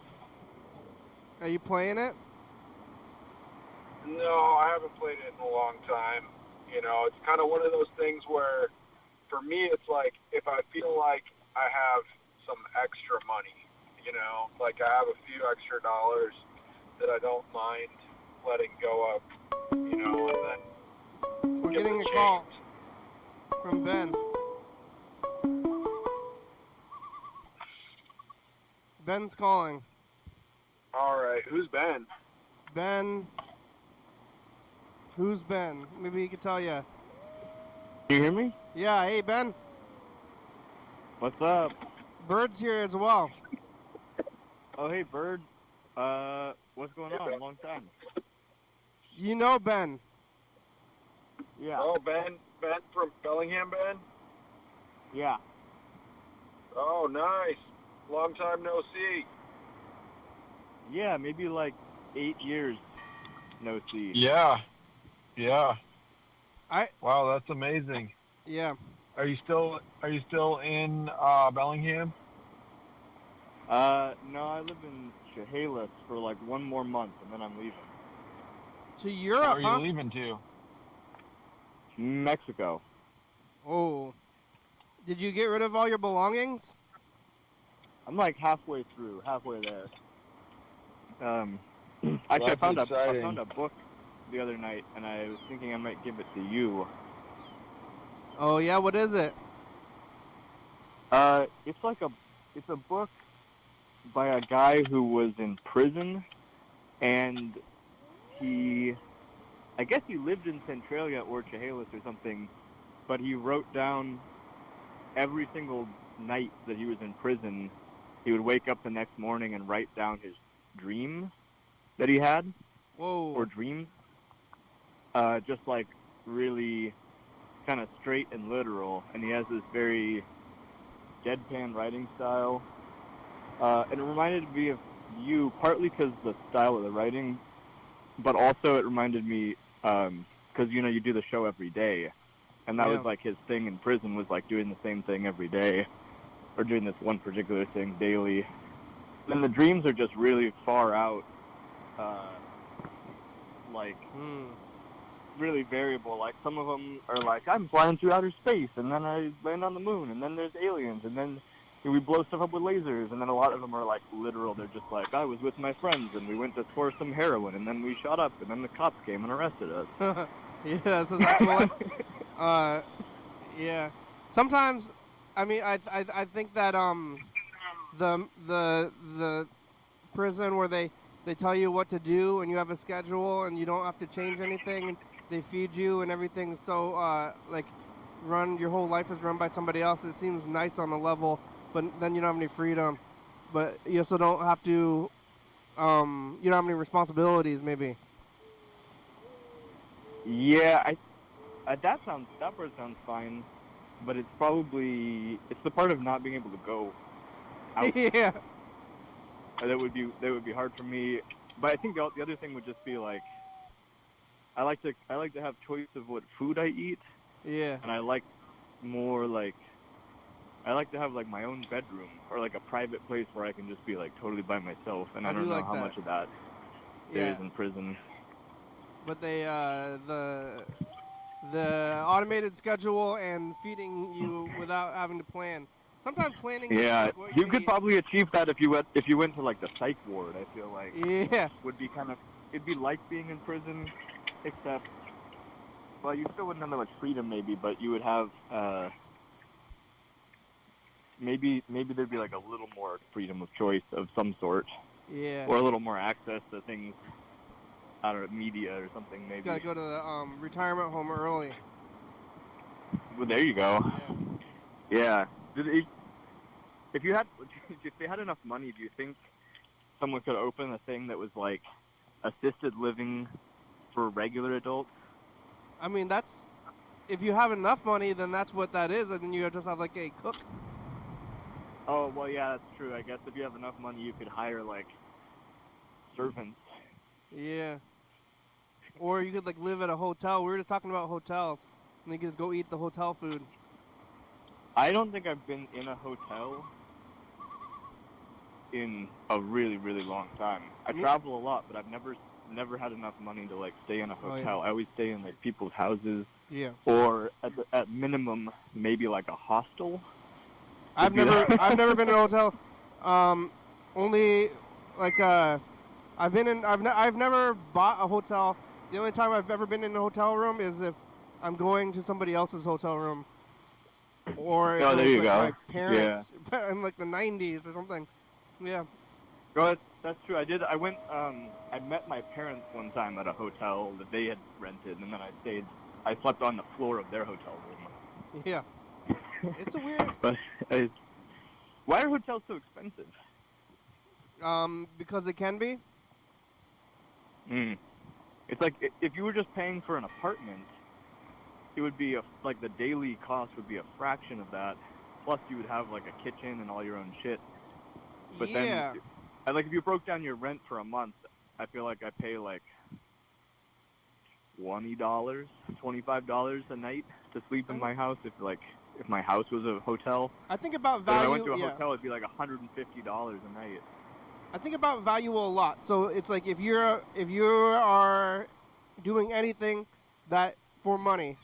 Are you playing it? No, I haven't played it in a long time. You know, it's kind of one of those things where, for me, it's like if I feel like I have some extra money, you know, like I have a few extra dollars that I don't mind letting go of, you know, and then We're give it getting a chance. call from Ben. Ben's calling. All right, who's Ben? Ben. Who's Ben? Maybe he could tell you. Can you hear me? Yeah, hey Ben. What's up? Bird's here as well. Oh, hey, Bird. What's going on? Long time. You know Ben. Yeah. Oh, Ben from Bellingham, Ben? Yeah. Oh, nice. Long time no see. Yeah, maybe like 8 years no see. Yeah. I- Wow, that's amazing. Yeah. Are you still in Bellingham? No, I live in Chehalis for like one more month, and then I'm leaving. To Europe, Where are you huh? leaving to? Mexico. Oh. Did you get rid of all your belongings? I'm like halfway there. Actually, That's I found exciting. a book the other night, and I was thinking I might give it to you. Oh yeah, what is it? It's a book by a guy who was in prison, and I guess he lived in Centralia or Chehalis or something, but he wrote down every single night that he was in prison. He would wake up the next morning and write down his dreams that he had, Whoa. or dreams, just like really kind of straight and literal. And he has this very deadpan writing style. And it reminded me of you, partly because the style of the writing, but also it reminded me, because, you do the show every day. And that Yeah. was like his thing in prison, was like doing the same thing every day, or doing this one particular thing daily. And the dreams are just really far out, like really variable. Like some of them are like, I'm flying through outer space, and then I land on the moon, and then there's aliens, and then we blow stuff up with lasers. And then a lot of them are like literal. They're just like, I was with my friends, and we went to score some heroin, and then we shot up, and then the cops came and arrested us. Yeah, that's actual. Yeah. Sometimes, I mean, I think that the prison where they tell you what to do and you have a schedule and you don't have to change anything and they feed you and everything's so like your whole life is run by somebody else. It seems nice on a level, but then you don't have any freedom. But you also don't have to. You don't have any responsibilities, maybe. Yeah, that part sounds fine, but it's the part of not being able to go out. Yeah. That would be hard for me. But I think the other thing would just be like, I like to have choice of what food I eat. Yeah. And I like to have like my own bedroom, or like a private place where I can just be like totally by myself. And I don't know like how that. much of that there is in prison. But they the automated schedule and feeding you without having to plan. Sometimes planning. Yeah, is what you could need. probably achieve that if you went to like the psych ward. I feel like Yeah. would be it'd be like being in prison, except, well, you still wouldn't have that much freedom maybe, but you would have maybe there'd be like a little more freedom of choice of some sort. Yeah. Or a little more access to things, I don't know, media or something maybe. You gotta go to the retirement home early. Well, there you go. Yeah. Yeah. If they had enough money, do you think someone could open a thing that was like assisted living for regular adults? I mean, if you have enough money, then that's what that is, and then you just have like a cook. Oh, well, yeah, that's true. I guess if you have enough money, you could hire like servants. Yeah. Or you could like live at a hotel. We were just talking about hotels, and you could just go eat the hotel food. I don't think I've been in a hotel in a really, really long time. I travel a lot, but I've never had enough money to like stay in a hotel. Oh, yeah. I always stay in like people's houses. Yeah. Or at minimum, maybe like a hostel. I've never been in a hotel. Only like I've never bought a hotel. The only time I've ever been in a hotel room is if I'm going to somebody else's hotel room. Or Oh, there you go. My parents in like the 90s or something. Yeah. Oh, that's true. I went. I met my parents one time at a hotel that they had rented, and then I slept on the floor of their hotel room. Yeah. It's a weird. But why are hotels so expensive? Because it can be. It's like if you were just paying for an apartment, it would be like the daily cost would be a fraction of that. Plus, you would have like a kitchen and all your own shit. But then, like if you broke down your rent for a month, I feel like I pay like $20, $25 a night to sleep in my house. If my house was a hotel. I think about But value. if I went to a hotel, it'd be like $150 a night. I think about value a lot. So it's like if you are doing anything that for money,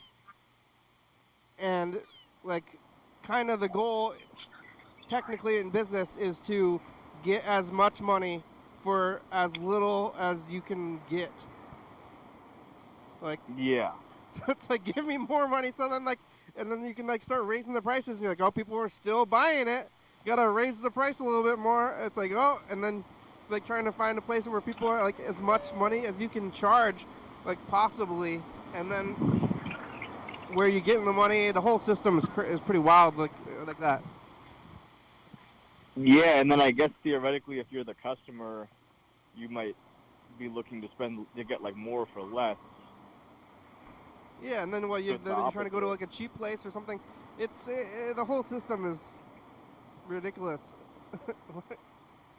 and like kind of the goal technically in business is to get as much money for as little as you can get. Like Yeah. so it's like give me more money, so then like and then you can like start raising the prices and you're like, oh, people are still buying it, gotta raise the price a little bit more. It's like, oh, and then like trying to find a place where people are like as much money as you can charge, like possibly, and then where you're getting the money. The whole system is pretty wild, like that. Yeah, and then I guess theoretically, if you're the customer, you might be looking to get like more for less. Yeah, and then So it's the then you're trying to go to opposite. like a cheap place or something. It's the whole system is ridiculous.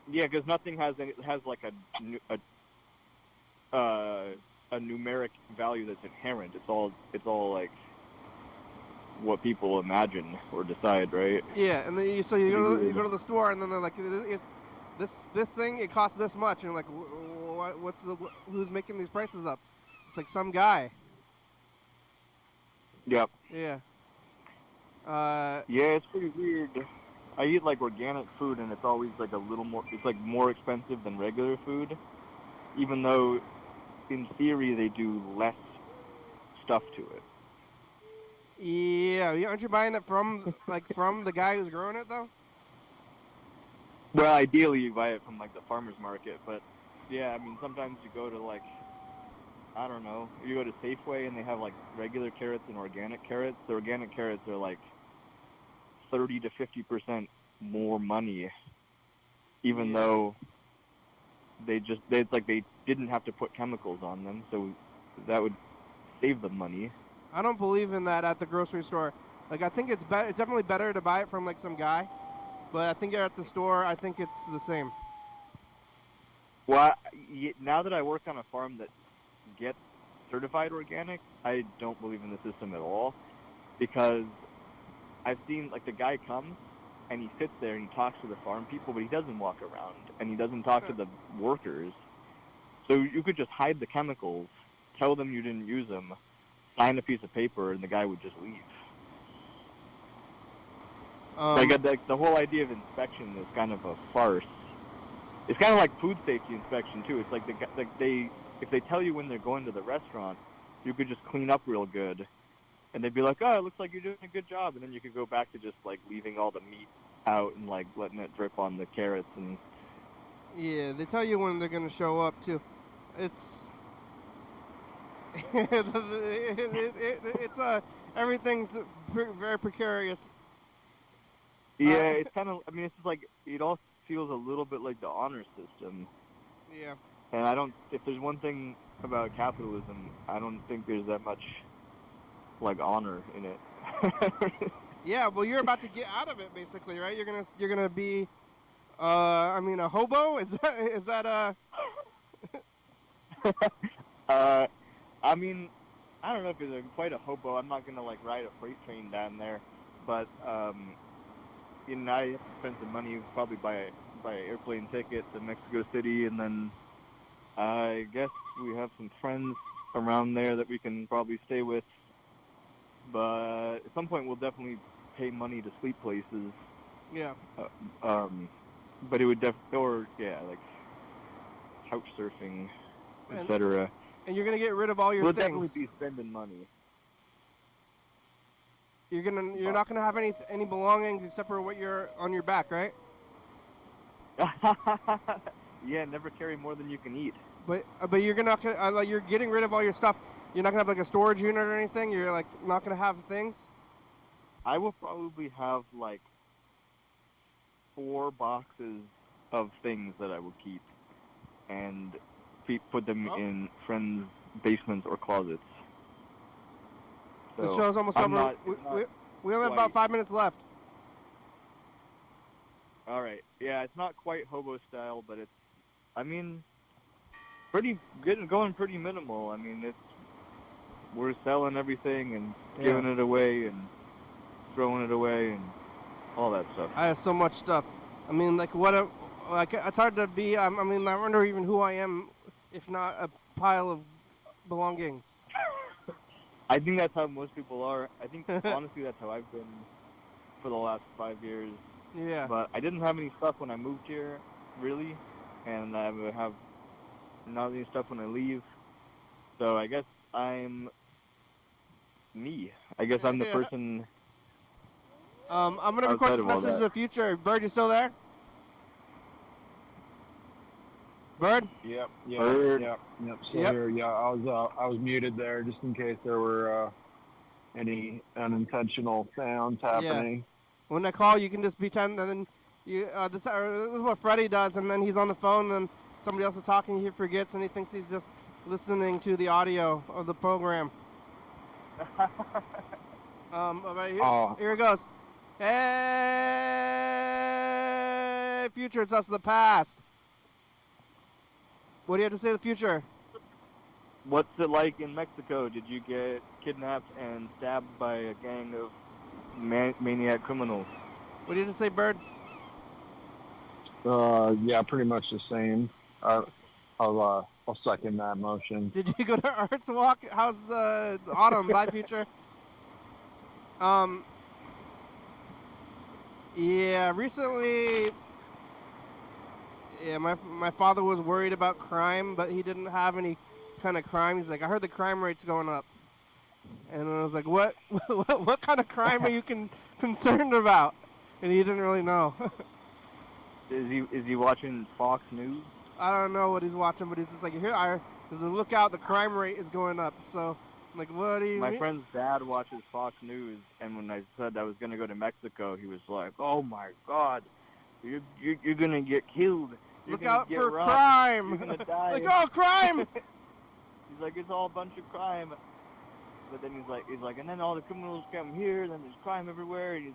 Yeah, because nothing has like a numeric value that's inherent. It's all like what people imagine or decide, right? Yeah, and then so Pretty you weird. go to the store and then they're like, this thing it costs this much, and you're like, who's making these prices up? It's like some guy. Yep. Yeah. Yeah, it's pretty weird. I eat like organic food, and it's always like a little more. It's like more expensive than regular food, even though in theory they do less stuff to it. Yeah, aren't you buying it from the guy who's growing it though? Well, ideally you buy it from like the farmer's market, but yeah, I mean sometimes you go to like I don't know, you go to Safeway and they have like regular carrots and organic carrots. The organic carrots are like 30 to 50% more money, even Yeah. though it's like they didn't have to put chemicals on them, so that would save them money. I don't believe in that at the grocery store. Like I think it's better. It's definitely better to buy it from like some guy, but I think at the store, I think it's the same. Well, now that I work on a farm that gets certified organic, I don't believe in the system at all because I've seen like the guy comes and he sits there and he talks to the farm people, but he doesn't walk around and he doesn't talk to the workers. So you could just hide the chemicals, tell them you didn't use them, sign a piece of paper, and the guy would just leave. Like the whole idea of inspection is kind of a farce. It's kind of like food safety inspection too. It's like if they tell you when they're going to the restaurant, you could just clean up real good, and they'd be like, "Oh, it looks like you're doing a good job," and then you could go back to just like leaving all the meat out and like letting it drip on the carrots and. Yeah, they tell you when they're gonna show up too. It's it's everything's very precarious. Yeah, it's kind of. I mean, it's just like it all feels a little bit like the honor system. Yeah. And I don't. If there's one thing about capitalism, I don't think there's that much like honor in it. Yeah, well, you're about to get out of it, basically, right? You're gonna be, I mean, a hobo. Is that I mean, I don't know if it's quite a hobo. I'm not gonna like ride a freight train down there, but you know, I have to spend some money, probably buy an airplane ticket to Mexico City, and then I guess we have some friends around there that we can probably stay with. But at some point, we'll definitely pay money to sleep places. Yeah. But it would like couch surfing, etc. And you're gonna get rid of all your We'll things. definitely be spending money. You're not gonna have any belongings except for what you're on your back, right? Yeah, never carry more than you can eat. But you're you're getting rid of all your stuff. You're not gonna have like a storage unit or anything. You're like not gonna have things. I will probably have like 4 boxes of things that I will keep, and put them in friends' basements or closets. So The show's almost over. We only have about 5 minutes left. All right. Yeah, it's not quite hobo style, but it's. I mean, pretty good, going pretty minimal. I mean, we're selling everything and giving it away and throwing it away and all that stuff. I have so much stuff. I mean, like it's hard to be. I mean, I wonder even who I am, if not a pile of belongings. I think that's how most people are. I think honestly that's how I've been for the last 5 years. Yeah. But I didn't have any stuff when I moved here, really, and I would have not any stuff when I leave. So I guess I'm me. I guess I'm the person. I'm gonna record Outside this of all message to that. the future. Bird, you still there? Bird? Yep. Bird. Still Yep. here. Yeah, I was muted there just in case there were any unintentional sounds happening. When I call, you can just pretend, and then this is what Freddie does, and then he's on the phone, and somebody else is talking, he forgets, and he thinks he's just listening to the audio of the program. Right here, Oh. here it goes. Hey, future, it's us of the past. What do you have to say to the future? What's it like in Mexico? Did you get kidnapped and stabbed by a gang of maniac criminals? What do you have to say, Bird? Yeah, pretty much the same. I'll second that motion. Did you go to Arts Walk? How's the autumn? Bye, future. Yeah, recently. Yeah, my father was worried about crime, but he didn't have any kind of crime. He's like, I heard the crime rate's going up, and I was like, what kind of crime are you concerned about? And he didn't really know. Is he watching Fox News? I don't know what he's watching, but he's just like, look out, the crime rate is going up. So I'm like, what do you My mean? friend's dad watches Fox News, and when I said I was going to go to Mexico, he was like, "Oh my God, you're going to get killed. You're Look gonna out get for robbed. crime. You're going to die." Like, oh, crime! He's like, "It's all a bunch of crime." But then he's like, and then all the criminals come here, and then there's crime everywhere. And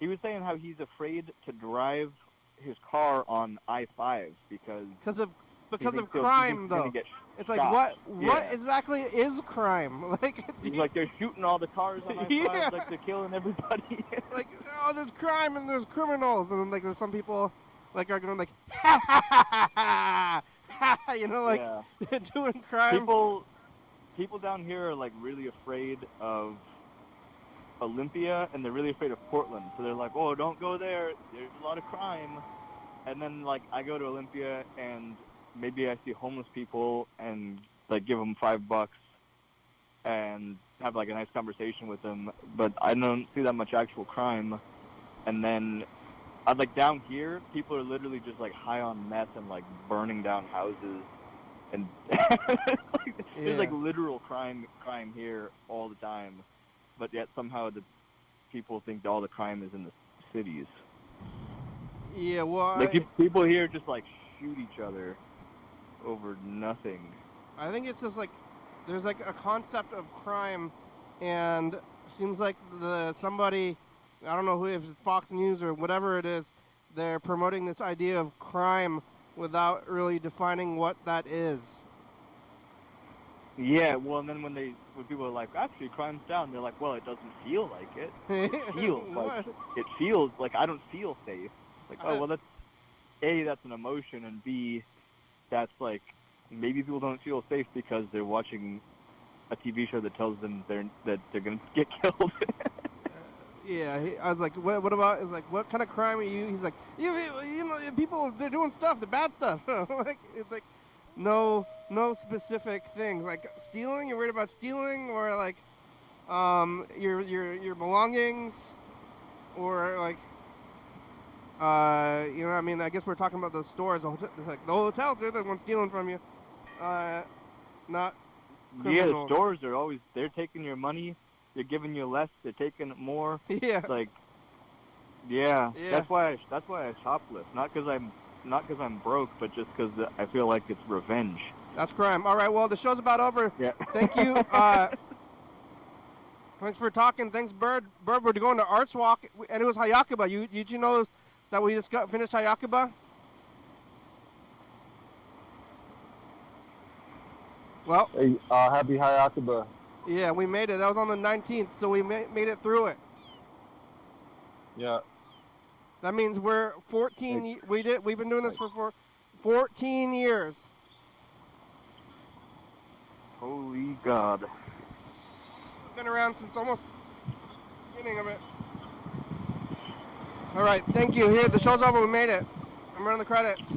he was saying how he's afraid to drive his car on I-5 because Because he thinks of crime, he's though. gonna get It's like, shot. what Yeah. exactly is crime? Like, He's like, they're shooting all the cars on I-5, Yeah. like they're killing everybody. like, oh, there's crime and there's criminals, and then like there's some people like are going like, ha ha ha ha ha, you know, like Yeah. doing crime. People down here are like really afraid of Olympia, and they're really afraid of Portland. So they're like, "Oh, don't go there. There's a lot of crime." And then like I go to Olympia, and maybe I see homeless people, and like give them $5 and have like a nice conversation with them. But I don't see that much actual crime. And then like down here, people are literally just like high on meth and like burning down houses. And there's like literal crime here all the time, but yet somehow the people think that all the crime is in the cities. Yeah, well, Like people here just like shoot each other over nothing. I think it's just like there's like a concept of crime, and it seems like somebody, I don't know who, if it's Fox News or whatever it is, they're promoting this idea of crime without really defining what that is. Yeah, well, and then when people are like, actually, crime's down, they're like, well, it doesn't feel like it. It feels like I don't feel safe. Like, oh, well, that's an emotion, and B, that's like maybe people don't feel safe because they're watching a TV show that tells them that they're gonna get killed. Yeah, I was like, what about? It's like, what kind of crime are you? He's like, you know, people, they're doing stuff, the bad stuff. Like, it's like, no specific things. Like stealing, you're worried about stealing, or like, your belongings, or like, you know, I mean, I guess we're talking about the stores. Like the hotels, they're the ones stealing from you, not criminals. Yeah, the stores are they're taking your money. They're giving you less. They're taking more. Yeah. Like, yeah. That's why I shoplift. Not because I'm broke, but just because I feel like it's revenge. That's crime. All right. Well, the show's about over. Yeah. Thank you. Thanks for talking. Thanks, Bird. Bird, we're going to Arts Walk, and it was Hayakuba. Did you know that we just finished Hayakuba? Well. Hey, happy Hayakuba. Yeah, we made it. That was on the 19th, so we made it through it. Yeah. That means we're 14. We've been doing this for 14 years. Holy God. We've been around since almost the beginning of it. All right, thank you. Here, the show's over. We made it. I'm running the credits.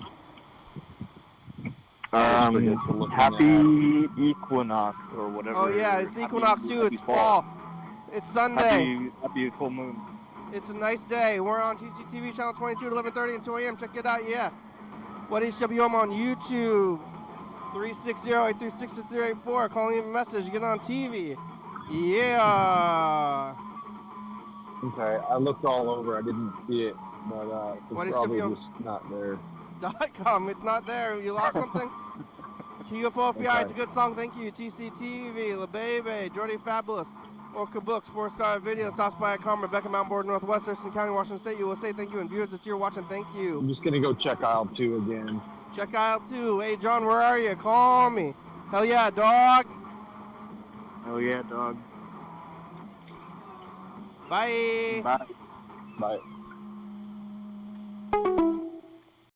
Happy Equinox or whatever. Oh yeah, it's Equinox too. It's fall. It's Sunday. Happy full moon. It's a nice day. We're on TCTV channel 22 at 11:30 and 2 a.m. Check it out, yeah. YDHWM on YouTube. 360-836-384. Calling you a message. Get on TV. Yeah. Okay, I looked all over. I didn't see it, but What it's is probably WM? just not there. .com. It's not there. You lost something? QFO FBI. Okay. It's a good song. Thank you. TCTV. La Baby. Jordy Fabulous. Orca Books. 4-star video. Stops by Com. Rebecca Mountain Board Northwest. Thurston County, Washington State. USA. Thank you. And viewers that you're watching, thank you. I'm just gonna go check aisle 2 again. Check aisle 2. Hey, John, where are you? Call me. Hell yeah, dog. Oh yeah, dog. Bye. Bye. Bye.